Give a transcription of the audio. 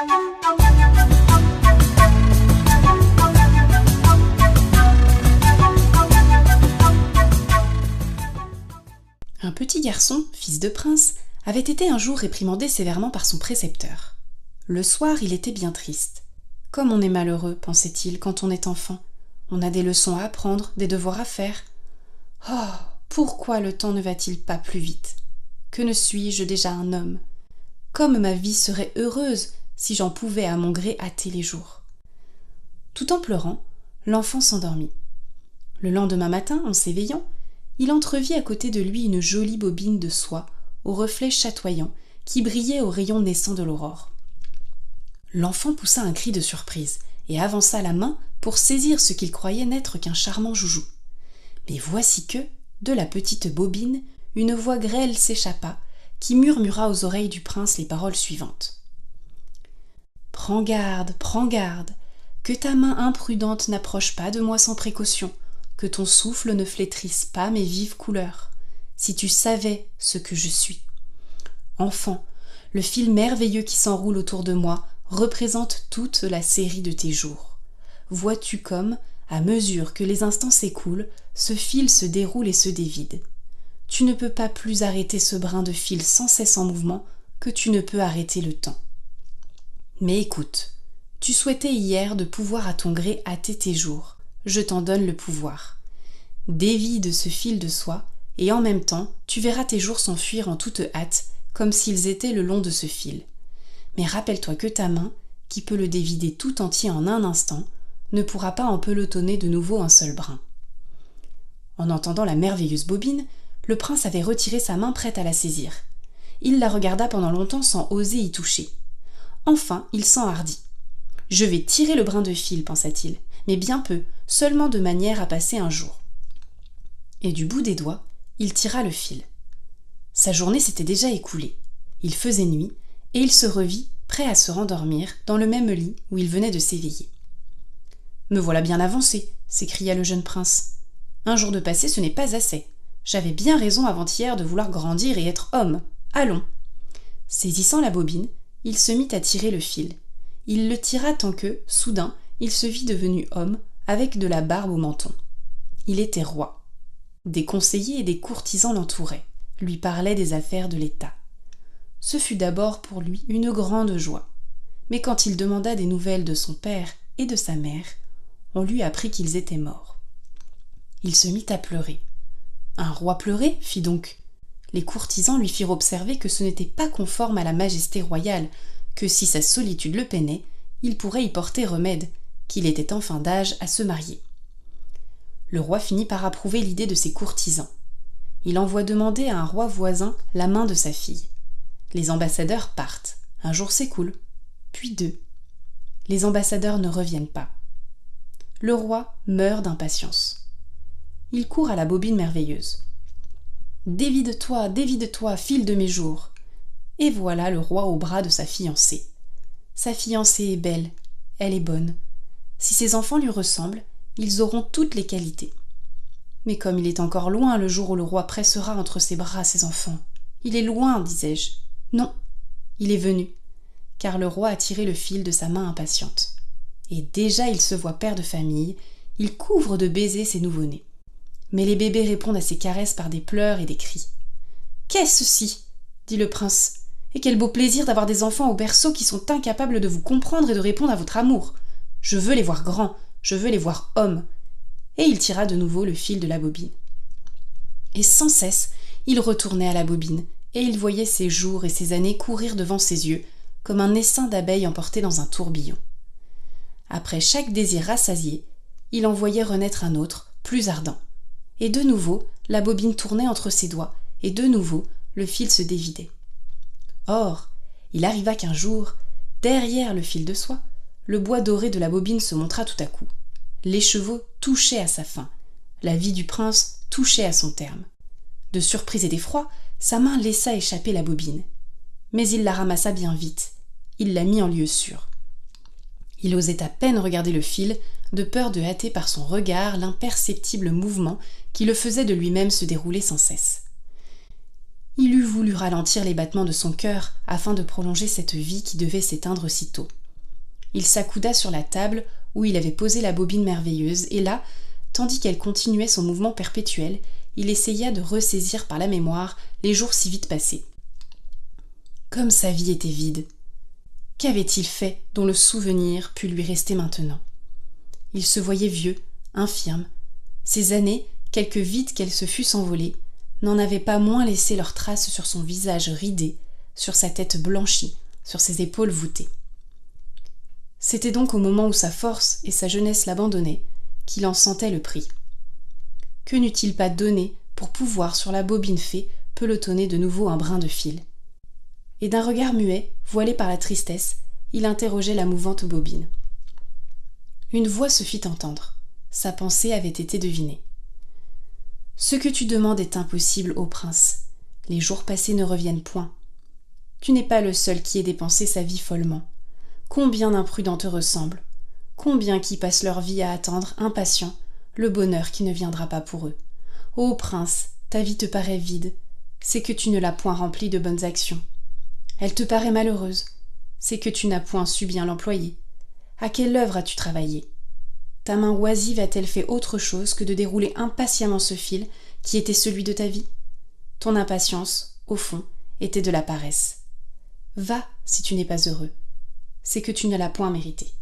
Un petit garçon, fils de prince, avait été un jour réprimandé sévèrement par son précepteur. Le soir, il était bien triste. « Comme on est malheureux, pensait-il, quand on est enfant. On a des leçons à apprendre, des devoirs à faire. Oh, pourquoi le temps ne va-t-il pas plus vite? Que ne suis-je déjà un homme? Comme ma vie serait heureuse si j'en pouvais à mon gré hâter les jours. » Tout en pleurant, l'enfant s'endormit. Le lendemain matin, en s'éveillant, il entrevit à côté de lui une jolie bobine de soie, au reflet chatoyant, qui brillait aux rayons naissants de l'aurore. L'enfant poussa un cri de surprise et avança la main pour saisir ce qu'il croyait n'être qu'un charmant joujou. Mais voici que, de la petite bobine, une voix grêle s'échappa, qui murmura aux oreilles du prince les paroles suivantes. « prends garde, que ta main imprudente n'approche pas de moi sans précaution, que ton souffle ne flétrisse pas mes vives couleurs, si tu savais ce que je suis. Enfant, le fil merveilleux qui s'enroule autour de moi représente toute la série de tes jours. Vois-tu comme, à mesure que les instants s'écoulent, ce fil se déroule et se dévide. Tu ne peux pas plus arrêter ce brin de fil sans cesse en mouvement que tu ne peux arrêter le temps. Mais écoute, tu souhaitais hier de pouvoir à ton gré hâter tes jours. Je t'en donne le pouvoir. Dévide ce fil de soie, et en même temps, tu verras tes jours s'enfuir en toute hâte, comme s'ils étaient le long de ce fil. Mais rappelle-toi que ta main, qui peut le dévider tout entier en un instant, ne pourra pas en pelotonner de nouveau un seul brin. » En entendant la merveilleuse bobine, le prince avait retiré sa main prête à la saisir. Il la regarda pendant longtemps sans oser y toucher. Enfin, il s'enhardit. « Je vais tirer le brin de fil, pensa-t-il, mais bien peu, seulement de manière à passer un jour. » Et du bout des doigts, il tira le fil. Sa journée s'était déjà écoulée. Il faisait nuit, et il se revit, prêt à se rendormir, dans le même lit où il venait de s'éveiller. « Me voilà bien avancé, » s'écria le jeune prince. « Un jour de passé, ce n'est pas assez. J'avais bien raison avant-hier de vouloir grandir et être homme. Allons !» Saisissant la bobine, il se mit à tirer le fil. Il le tira tant que, soudain, il se vit devenu homme, avec de la barbe au menton. Il était roi. Des conseillers et des courtisans l'entouraient, lui parlaient des affaires de l'État. Ce fut d'abord pour lui une grande joie. Mais quand il demanda des nouvelles de son père et de sa mère, on lui apprit qu'ils étaient morts. Il se mit à pleurer. « Un roi pleurer ?» fit donc. Les courtisans lui firent observer que ce n'était pas conforme à la majesté royale, que si sa solitude le peinait, il pourrait y porter remède, qu'il était enfin d'âge à se marier. Le roi finit par approuver l'idée de ses courtisans. Il envoie demander à un roi voisin la main de sa fille. Les ambassadeurs partent. Un jour s'écoule, puis deux. Les ambassadeurs ne reviennent pas. Le roi meurt d'impatience. Il court à la bobine merveilleuse. « Dévide-toi, fil de mes jours !» Et voilà le roi au bras de sa fiancée. Sa fiancée est belle, elle est bonne. Si ses enfants lui ressemblent, ils auront toutes les qualités. Mais comme il est encore loin le jour où le roi pressera entre ses bras ses enfants. Il est loin, disais-je. Non, il est venu, car le roi a tiré le fil de sa main impatiente. Et déjà il se voit père de famille, il couvre de baisers ses nouveau-nés. Mais les bébés répondent à ses caresses par des pleurs et des cris. « Qu'est-ce ceci ?» dit le prince. « Et quel beau plaisir d'avoir des enfants au berceau qui sont incapables de vous comprendre et de répondre à votre amour. Je veux les voir grands, je veux les voir hommes. » Et il tira de nouveau le fil de la bobine. Et sans cesse, il retournait à la bobine, et il voyait ses jours et ses années courir devant ses yeux, comme un essaim d'abeilles emporté dans un tourbillon. Après chaque désir rassasié, il en voyait renaître un autre, plus ardent. Et de nouveau, la bobine tournait entre ses doigts, et de nouveau, le fil se dévidait. Or, il arriva qu'un jour, derrière le fil de soie, le bois doré de la bobine se montra tout à coup. L'écheveau touchait à sa fin, la vie du prince touchait à son terme. De surprise et d'effroi, sa main laissa échapper la bobine. Mais il la ramassa bien vite, il la mit en lieu sûr. Il osait à peine regarder le fil, de peur de hâter par son regard l'imperceptible mouvement qui le faisait de lui-même se dérouler sans cesse. Il eût voulu ralentir les battements de son cœur afin de prolonger cette vie qui devait s'éteindre aussitôt. Il s'accouda sur la table où il avait posé la bobine merveilleuse, et là, tandis qu'elle continuait son mouvement perpétuel, il essaya de ressaisir par la mémoire les jours si vite passés. Comme sa vie était vide. Qu'avait-il fait dont le souvenir pût lui rester maintenant? Il se voyait vieux, infirme. Ces années, quelque vite qu'elles se fussent envolées, n'en avaient pas moins laissé leurs traces sur son visage ridé, sur sa tête blanchie, sur ses épaules voûtées. C'était donc au moment où sa force et sa jeunesse l'abandonnaient qu'il en sentait le prix. Que n'eût-il pas donné pour pouvoir, sur la bobine fée, pelotonner de nouveau un brin de fil? Et d'un regard muet, voilé par la tristesse, il interrogeait la mouvante bobine. Une voix se fit entendre. Sa pensée avait été devinée. « Ce que tu demandes est impossible, ô prince. Les jours passés ne reviennent point. Tu n'es pas le seul qui ait dépensé sa vie follement. Combien d'imprudents te ressemblent, combien qui passent leur vie à attendre, impatients, le bonheur qui ne viendra pas pour eux. Ô prince, ta vie te paraît vide, c'est que tu ne l'as point remplie de bonnes actions. Elle te paraît malheureuse, c'est que tu n'as point su bien l'employer. À quelle œuvre as-tu travaillé? Ta main oisive a-t-elle fait autre chose que de dérouler impatiemment ce fil qui était celui de ta vie? Ton impatience, au fond, était de la paresse. Va si tu n'es pas heureux. C'est que tu ne l'as point mérité.